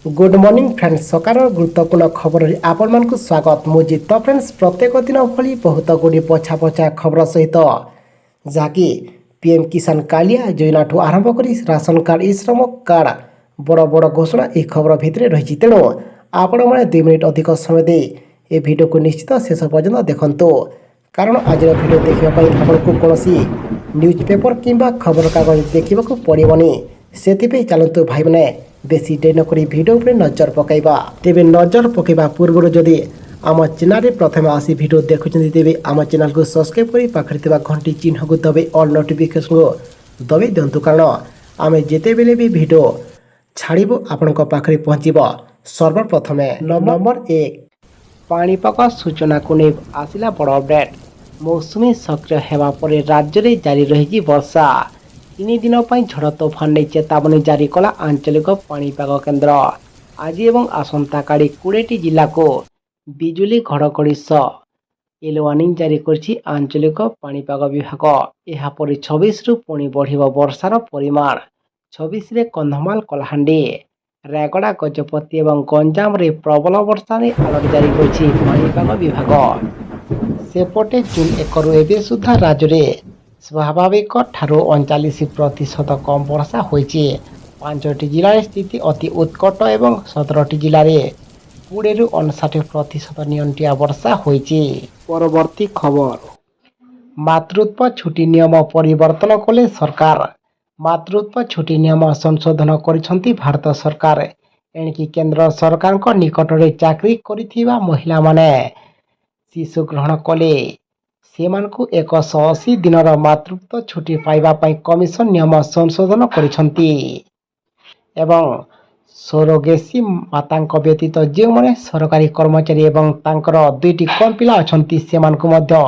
Good morning friends सकार गुरुत्वपूर्ण खबर आपण स्वागत मुझे तो फ्रेंड्स प्रत्येक दिन भली बहुत गुड़ी पछा पछा खबर सहित जहाँकि पीएम किसान कालिया योजना ठू आरंभ कर राशन कार्ड ई श्रम कार्ड बड़ बड़ घोषणा यह खबर भितर रही तेणु आपण मैंने 2 मिनिट अधिक समय दे ए वीडियो को निश्चित शेष पर्यंत देखंतु कारण आज वीडियो देखापी आपको कौन न्यूज पेपर किंबा खबर कागज देखा पड़ोनी से चलतु भाई मैंने बेसी डे नक भिडियो पर नजर पकईबा तेरे नजर पकईबा पूर्व जदि आम चैनल प्रथम आसी भिडियो देखुं तेरे आम चैनल को सब्सक्राइब कर पाखे घंटी चिन्ह को दबे ऑल नोटिफिकेशन को दबे दिंतु कारण आम जिते बेले भी भिडियो छाड़ू आपण पाखे पहुँचब सर्वप्रथमे नंबर 1 पाणीपाग सूचना को नहीं आसला बड़ अपडेट मौसुमी सक्रिय होगा पर राज्य में जारी रही वर्षा 3 दिन झड़ तोफान नहीं चेतावनी जारी कला आंचलिक पाणीपाग केन्द्र आज एवं आसंता काली 20 जिला को बिजुली घड़घड़ी सह येलो वार्निंग जारी करछि आंचलिक पाणीपाग विभाग यापर 26 रु पुणी बढ़िबो वर्षार परिमाण 26 रे कंधमाल कलाहांडी रायगड़ा गजपति एवं गंजाम रे प्रबल वर्षा रे अलर्ट जारी करछि पाणीपाग विभाग सेपटे जून 1 रु एबे सुधा राज्य में स्वाभाविक ठारू 39% कम वर्षा होइछि 5टी जिले स्थिति अति उत्कट एवं 17टी जिले में 20 रु 59% नियंत्रित वर्षा होइछि। परवर्ती खबर मातृत्व छुट्टी नियम परिवर्तन कले सरकार मातृत्व छुट्टी नियम संशोधन करिसंती भारत सरकार एणिकी केंद्र सरकार को निकट में चाकरी करिथिबा महिला माने शिशु ग्रहण कले सेमानकु 180 दिनर मातृत्व छुट्टी पाइबा पई कमिशन नियम संशोधन करिसंती एवं सरोगेसी मातांक व्यतीत जो माने सरकारी कर्मचारी एवं तांकर 2टी कम पिला अछंती सेमानकु मध्य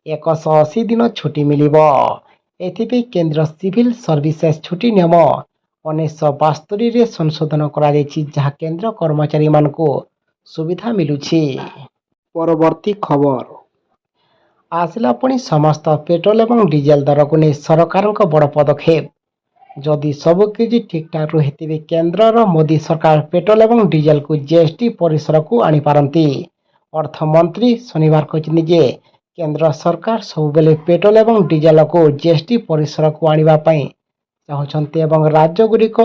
180 दिन छुट्टी मिलिबो एथिपे केंद्र सिविल सर्विसेज छुट्टी नियम 1972 रे संशोधन करा जायछि जहा केंद्र कर्मचारी मानकु सुविधा मिलुछि। परवर्ती खबर आसला पुणी समस्त पेट्रोल एवं डीजेल दर को नहीं सरकार बड़ पदक्षेप जदि सबकि ठीक ठाक रहे तेज केन्द्र मोदी सरकार पेट्रोल एवं डीजेल को जीएसटी परिसर को आनीपारती अर्थमंत्री शनिवार कहते जे केंद्र सरकार सबुबले पेट्रोल एवं डीजेल को जीएसटी परिसर को आने चाहते राज्य गुड़िक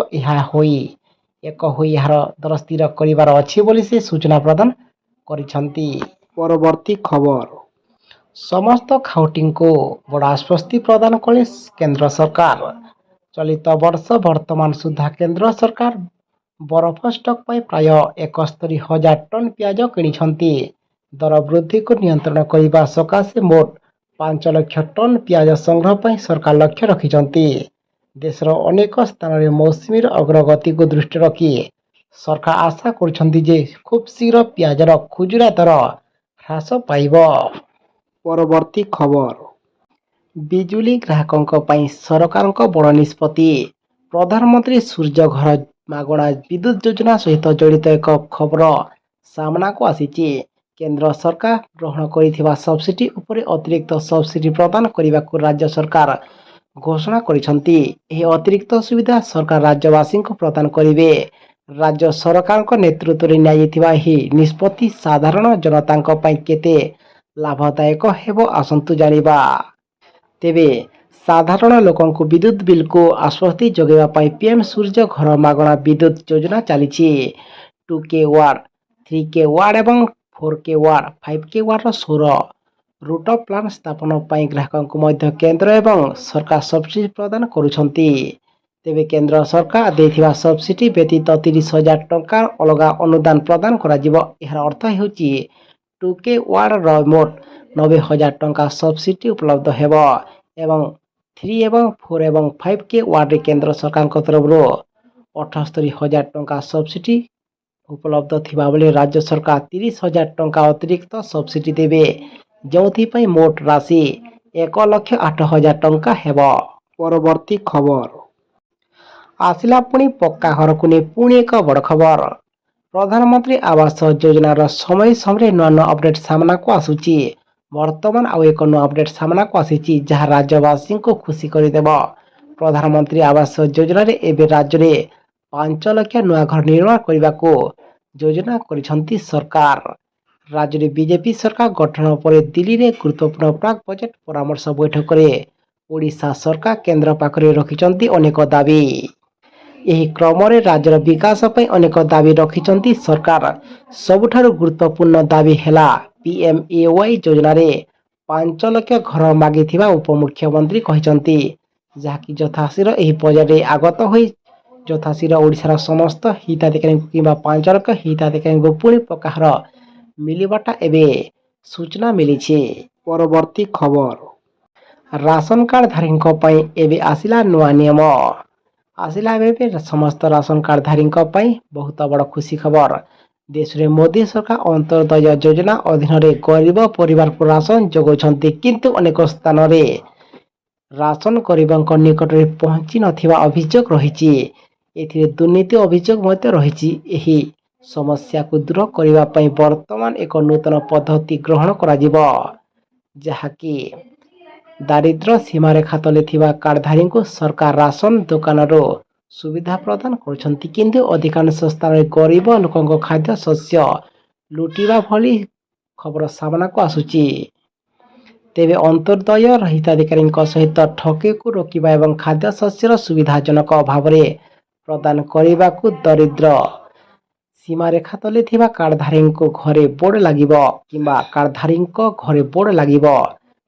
एक यार दर स्थिर कर अच्छी सूचना प्रदान करिसंती। परवर्ती खबर समस्त खाउटी को बड़ आश्वस्ति प्रदान कले केंद्र सरकार चलित वर्ष वर्तमान सुधा केंद्र सरकार बरफ स्टक प्राय 71,000 टन प्याज किनिछंती दर वृद्धि को नियंत्रण करने सकाशे मोट 5 लाख टन प्याज संग्रह पर सरकार लक्ष्य रखिछंती देशर अनेक स्थान में मौसुमी अग्रगति को दृष्टि रखी सरकार आशा करछंती जे खूब शीघ्र प्याजर खुजुरा दर ह्रास पाइब। परवर्ती खबर बिजुली ग्राहकों पर सरकार बड़ निष्पत्ति प्रधानमंत्री सूर्य घर मागणा विद्युत योजना सहित जड़ित एक खबर सामना को आसी केंद्र सरकार ग्रहण करिथिबा सब्सिडी उपरे अतिरिक्त सब्सिडी प्रदान करने को राज्य सरकार घोषणा करिसंती एही अतिरिक्त सुविधा सरकार राज्यवासी को प्रदान करिवे राज्य सरकार को नेतृत्व में नियायिथिबा एही निष्पत्ति साधारण जनता केते लाभदायक हेबो आसंतु जानिबा तेबे साधारण लोकों को विद्युत बिल को आश्वस्ति जगेवा पाई पीएम सूर्य घर मागणा विद्युत योजना चली 2K वार्ड 3K वार्ड एवं 4K वार्ड 5K वार्ड सौर रूट प्लान स्थापन पाई ग्राहकों को मध्य केंद्र एवं सरकार सब्सिडी प्रदान करुछंती तेबे केंद्र सरकार देथिबा सब्सिडी व्यतीत 30,000 टंका अलगा अनुदान प्रदान करा जिवो एहर अर्थ हेउची 2K वार्ड मोट 90,000 टंका सब्सिडी उपलब्ध हेबो एवं 3 एवं 4 एवं 5K वार्ड केंद्र सरकार तरफ 78,000 टंका सब्सिडी उपलब्ध थिबा बेले राज्य सरकार 30,000 टंका अतिरिक्त सब्सिडी देबे जोथि मोट राशि 1,08,000 टंका हेबो। परवर्ती खबर आसला पुणी पक्का घर को नहीं पुणी एक बड़ खबर प्रधानमंत्री आवास योजनार समय समय नुआ नुआ अपडेट सामना को आसुची वर्तमान आउ एक नुआ अपडेट सामना को आसी जहाँ राज्यवासी को खुशी करदेव प्रधानमंत्री आवास योजना रे एबे राज्य में ପାଞ୍ଚ ଲକ୍ଷ ନୂଆ ଘର ନିର୍ମାଣ କରିବାକୁ ଯୋଜନା କରିଛନ୍ତି ସରକାର। ରାଜ୍ୟରେ ବିଜେପି ସରକାର ଗଠନ ପରେ ଦିଲ୍ଲୀରେ ଗୁରୁତ୍ୱପୂର୍ଣ୍ଣ ପ୍ରାକ୍ ବଜେଟ୍ ପରାମର୍ଶ ବୈଠକରେ ଓଡ଼ିଶା ସରକାର କେନ୍ଦ୍ର ପାଖରେ ରଖିଛନ୍ତି ଅନେକ ଦାବି। ଏହି କ୍ରମରେ ରାଜ୍ୟର ବିକାଶ ପାଇଁ ଅନେକ ଦାବି ରଖିଛନ୍ତି ସରକାର। ସବୁଠାରୁ ଗୁରୁତ୍ୱପୂର୍ଣ୍ଣ ଦାବି ହେଲା PMAY ଯୋଜନାରେ 5 ଲକ୍ଷ ଘର ମାଗିଥିବା ଉପମୁଖ୍ୟମନ୍ତ୍ରୀ କହିଛନ୍ତି, ଯାହାକି ଯଥାଶୀଘ୍ର ଏହି ବଜେଟରେ ଆଗତ ହୋଇ ଯଥାଶୀଘ୍ର ଓଡ଼ିଶାର ସମସ୍ତ ହିତାଧିକାରୀଙ୍କୁ କିମ୍ବା 5 ଲକ୍ଷ ହିତାଧିକାରୀଙ୍କୁ ପୁଣି ପକ୍କାଘର ମିଳିବାଟା ଏବେ ସୂଚନା ମିଳିଛି। ପରବର୍ତ୍ତୀ ଖବର, ରାସନ କାର୍ଡଧାରୀଙ୍କ ପାଇଁ ଏବେ ଆସିଲା ନୂଆ ନିୟମ। ଆସିଲା ଏବେ ସମସ୍ତ ରାସନ କାର୍ଡଧାରୀଙ୍କ ପାଇଁ ବହୁତ ବଡ଼ ଖୁସି ଖବର। ଦେଶରେ ମୋଦି ସରକାର ଅନ୍ତୋଦୟ ଯୋଜନା ଅଧୀନରେ ଗରିବ ପରିବାରକୁ ରାସନ ଯୋଗାଉଛନ୍ତି, କିନ୍ତୁ ଅନେକ ସ୍ଥାନରେ ରାସନ ଗରିବଙ୍କ ନିକଟରେ ପହଞ୍ଚି ନଥିବା ଅଭିଯୋଗ ରହିଛି। ଏଥିରେ ଦୁର୍ନୀତି ଅଭିଯୋଗ ମଧ୍ୟ ରହିଛି। ଏହି ସମସ୍ୟାକୁ ଦୂର କରିବା ପାଇଁ ବର୍ତ୍ତମାନ ଏକ ନୂତନ ପଦ୍ଧତି ଗ୍ରହଣ କରାଯିବ, ଯାହାକି ଦାରିଦ୍ର୍ୟ ସୀମାରେଖା ତଳେ ଥିବା କାର୍ଡଧାରୀଙ୍କୁ ସରକାର ରାସନ ଦୋକାନରୁ ସୁବିଧା ପ୍ରଦାନ କରୁଛନ୍ତି, କିନ୍ତୁ ଅଧିକାଂଶ ସ୍ଥାନରେ ଗରିବ ଲୋକଙ୍କ ଖାଦ୍ୟଶସ୍ୟ ଲୁଟିବା ଭଳି ଖବର ସାମ୍ନାକୁ ଆସୁଛି। ତେବେ ଅନ୍ତୋଦୟ ହିତାଧିକାରୀଙ୍କ ସହିତ ଠକେଇକୁ ରୋକିବା ଏବଂ ଖାଦ୍ୟଶସ୍ୟର ସୁବିଧାଜନକ ଭାବରେ ପ୍ରଦାନ କରିବାକୁ ଦରିଦ୍ର ସୀମାରେଖା ତଳେ ଥିବା କାର୍ଡଧାରୀଙ୍କୁ ଘରେ ବୋର୍ଡ ଲାଗିବ କିମ୍ବା କାର୍ଡଧାରୀଙ୍କ ଘରେ ବୋର୍ଡ ଲାଗିବ।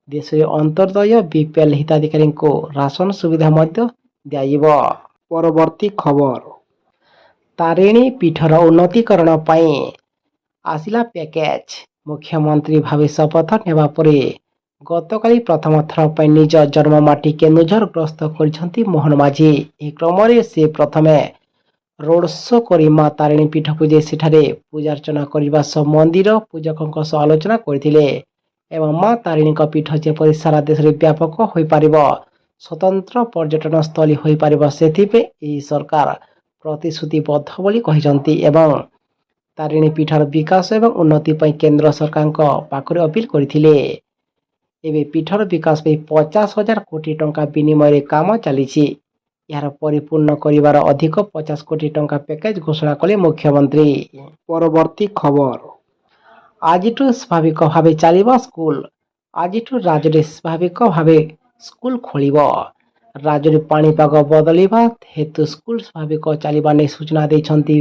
ଦେଶରେ ଅନ୍ତୋଦୟ BPL ହିତାଧିକାରୀଙ୍କୁ ରାସନ ସୁବିଧା ମଧ୍ୟ ଦିଆଯିବ। ପରବର୍ତ୍ତୀ ଖବର, ତାରିଣୀ ପୀଠର ଉନ୍ନତିକରଣ ପାଇଁ ଆସିଲା ପ୍ୟାକେଜ। ମୁଖ୍ୟମନ୍ତ୍ରୀ ଭାବେ ଶପଥ ନେବା ପରେ ଗତକାଲି ପ୍ରଥମ ଥର ପାଇଁ ନିଜ ଜନ୍ମମାଟି କେନ୍ଦୁଝର ଗସ୍ତ କରିଛନ୍ତି ମୋହନ ମାଝୀ। ଏହି କ୍ରମରେ ସେ ପ୍ରଥମେ ରୋଡ୍ ଶୋ କରି ମା ତାରିଣୀ ପୀଠକୁ ଯାଇ ସେଠାରେ ପୂଜାର୍ଚ୍ଚନା କରିବା ସହ ମନ୍ଦିର ପୂଜକଙ୍କ ସହ ଆଲୋଚନା କରିଥିଲେ ଏବଂ ମା ତାରିଣୀଙ୍କ ପୀଠ ଯେପରି ସାରା ଦେଶରେ ବ୍ୟାପକ ହୋଇପାରିବ, ସ୍ୱତନ୍ତ୍ର ପର୍ଯ୍ୟଟନ ସ୍ଥଳୀ ହୋଇପାରିବ, ସେଥିପାଇଁ ଏହି ସରକାର ପ୍ରତିଶ୍ରୁତିବଦ୍ଧ ବୋଲି କହିଛନ୍ତି ଏବଂ ତାରିଣୀ ପୀଠର ବିକାଶ ଏବଂ ଉନ୍ନତି ପାଇଁ କେନ୍ଦ୍ର ସରକାରଙ୍କ ପାଖରେ ଅପିଲ କରିଥିଲେ। ଏବେ ପୀଠର ବିକାଶ ପାଇଁ 50,000 କୋଟି ଟଙ୍କା ବିନିମୟରେ କାମ ଚାଲିଛି। ଏହାର ପରିପୂର୍ଣ୍ଣ କରିବାର ଅଧିକ 50 କୋଟି ଟଙ୍କା ପ୍ୟାକେଜ ଘୋଷଣା କଲେ ମୁଖ୍ୟମନ୍ତ୍ରୀ। ପରବର୍ତ୍ତୀ ଖବର, ଆଜିଠୁ ସ୍ୱାଭାବିକ ଭାବେ ଚାଲିବ ସ୍କୁଲ। ଆଜିଠୁ ରାଜ୍ୟରେ ସ୍ୱାଭାବିକ ଭାବେ ସ୍କୁଲ ଖୋଲିବ। ରାଜ୍ୟରେ ପାଣିପାଗ ବଦଳିବା ହେତୁ ସ୍କୁଲ ସ୍ୱାଭାବିକ ଚାଲିବା ନେଇ ସୂଚନା ଦେଇଛନ୍ତି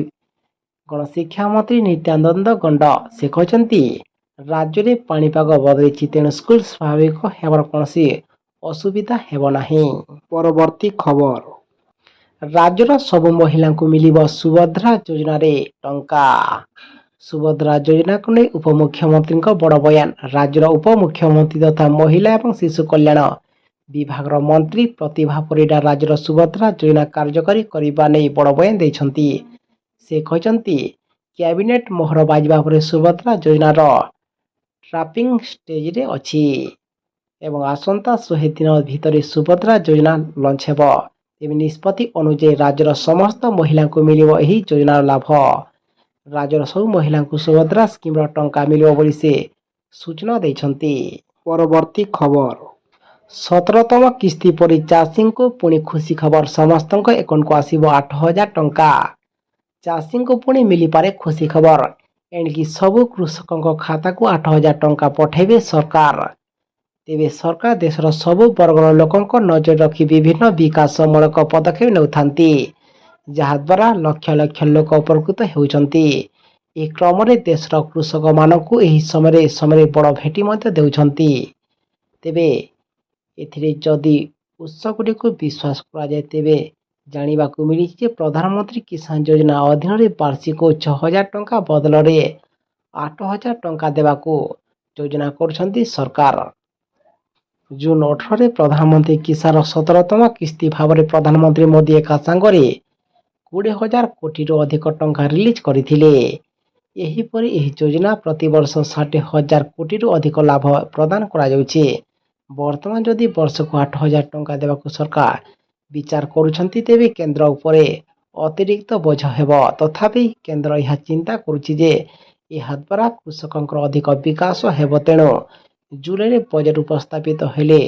ଗଣଶିକ୍ଷା ମନ୍ତ୍ରୀ ନିତ୍ୟାନନ୍ଦ ଗଣ୍ଡ। ସେ କହିଛନ୍ତି, ରାଜ୍ୟରେ ପାଣିପାଗ ବଦଳିଛି, ତେଣୁ ସ୍କୁଲ ସ୍ୱାଭାବିକ ହେବାର କୌଣସି ଅସୁବିଧା ହେବ ନାହିଁ। ପରବର୍ତ୍ତୀ ଖବର, ରାଜ୍ୟର ସବୁ ମହିଳାଙ୍କୁ ମିଳିବ ସୁଭଦ୍ରା ଯୋଜନାରେ ଟଙ୍କା। ସୁଭଦ୍ରା ଯୋଜନାକୁ ନେଇ ଉପମୁଖ୍ୟମନ୍ତ୍ରୀଙ୍କ ବଡ଼ ବୟାନ। ରାଜ୍ୟର ଉପମୁଖ୍ୟମନ୍ତ୍ରୀ ତଥା ମହିଳା ଏବଂ ଶିଶୁ କଲ୍ୟାଣ ବିଭାଗର ମନ୍ତ୍ରୀ ପ୍ରତିଭା ପରିଡ଼ା ରାଜ୍ୟର ସୁଭଦ୍ରା ଯୋଜନା କାର୍ଯ୍ୟକାରୀ କରିବା ନେଇ ବଡ଼ ବୟାନ ଦେଇଛନ୍ତି। ସେ କହିଛନ୍ତି, କ୍ୟାବିନେଟ ମୋହର ବାଜିବା ପରେ ସୁଭଦ୍ରା ଯୋଜନାର ଡ୍ରାଫ୍ଟିଂ ଷ୍ଟେଜରେ ଅଛି ଏବଂ ଆସନ୍ତା 100 ଦିନ ଭିତରେ ସୁଭଦ୍ରା ଯୋଜନା ଲଞ୍ଚ ହେବ। ତେବେ ନିଷ୍ପତ୍ତି ଅନୁଯାୟୀ ରାଜ୍ୟର ସମସ୍ତ ମହିଳାଙ୍କୁ ମିଳିବ ଏହି ଯୋଜନାର ଲାଭ। ରାଜ୍ୟର ସବୁ ମହିଳାଙ୍କୁ ସୁଭଦ୍ରା ସ୍କିମର ଟଙ୍କା ମିଳିବ ବୋଲି ସେ ସୂଚନା ଦେଇଛନ୍ତି। ପରବର୍ତ୍ତୀ ଖବର, 17ତମ କିସ୍ତି ପରେ ଚାଷୀଙ୍କୁ ପୁଣି ଖୁସି ଖବର। ସମସ୍ତଙ୍କ ଆକାଉଣ୍ଟକୁ ଆସିବ 8,000 ଟଙ୍କା। ଚାଷୀଙ୍କୁ ପୁଣି ମିଳିପାରେ ଖୁସି ଖବର। ଏଣିକି ସବୁ କୃଷକଙ୍କ ଖାତାକୁ 8,000 ଟଙ୍କା ପଠାଇବେ ସରକାର। ତେବେ ସରକାର ଦେଶର ସବୁ ବର୍ଗର ଲୋକଙ୍କ ନଜର ରଖି ବିଭିନ୍ନ ବିକାଶମୂଳକ ପଦକ୍ଷେପ ନେଉଥାନ୍ତି, ଯାହାଦ୍ୱାରା ଲକ୍ଷ ଲକ୍ଷ ଲୋକ ଉପକୃତ ହେଉଛନ୍ତି। ଏହି କ୍ରମରେ ଦେଶର କୃଷକମାନଙ୍କୁ ଏହି ସମୟରେ ବଡ଼ ଭେଟି ମଧ୍ୟ ଦେଉଛନ୍ତି। ତେବେ ଏଥିରେ ଯଦି ଉତ୍ସଗୁଡ଼ିକୁ ବିଶ୍ୱାସ କରାଯାଏ, ତେବେ ଜାଣିବାକୁ ମିଳିଛି ଯେ ପ୍ରଧାନମନ୍ତ୍ରୀ କିଷାନ ଯୋଜନା ଅଧୀନରେ ବାର୍ଷିକ 6,000 ଟଙ୍କା ବଦଳରେ 8,000 ଟଙ୍କା ଦେବାକୁ ଯୋଜନା କରୁଛନ୍ତି ସରକାର। ଜୁନ୍ 18ରେ ପ୍ରଧାନମନ୍ତ୍ରୀ କିଷାନର 17ତମ କିସ୍ତି ଭାବରେ ପ୍ରଧାନମନ୍ତ୍ରୀ ମୋଦି ଏକା ସାଙ୍ଗରେ 20,000 କୋଟିରୁ ଅଧିକ ଟଙ୍କା ରିଲିଜ୍ କରିଥିଲେ। ଏହିପରି ଏହି ଯୋଜନା ପ୍ରତିବର୍ଷ 60,000 କୋଟିରୁ ଅଧିକ ଲାଭ ପ୍ରଦାନ କରାଯାଉଛି। ବର୍ତ୍ତମାନ ଯଦି ବର୍ଷକୁ 8,000 ଟଙ୍କା ଦେବାକୁ ସରକାର ବିଚାର କରୁଛନ୍ତି, ତେବେ କେନ୍ଦ୍ର ଉପରେ ଅତିରିକ୍ତ ବୋଝ ହେବ। ତଥାପି କେନ୍ଦ୍ର ଏହା ଚିନ୍ତା କରୁଛି ଯେ ଏହାଦ୍ୱାରା କୃଷକଙ୍କର ଅଧିକ ବିକାଶ ହେବ। ତେଣୁ ଜୁଲାଇରେ ବଜେଟ୍ ଉପସ୍ଥାପିତ ହେଲେ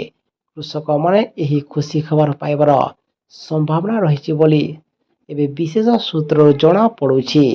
କୃଷକମାନେ ଏହି ଖୁସି ଖବର ପାଇବାର ସମ୍ଭାବନା ରହିଛି ବୋଲି ଏବେ ବିଶେଷ ସୂତ୍ରରୁ ଜଣାପଡ଼ୁଛି।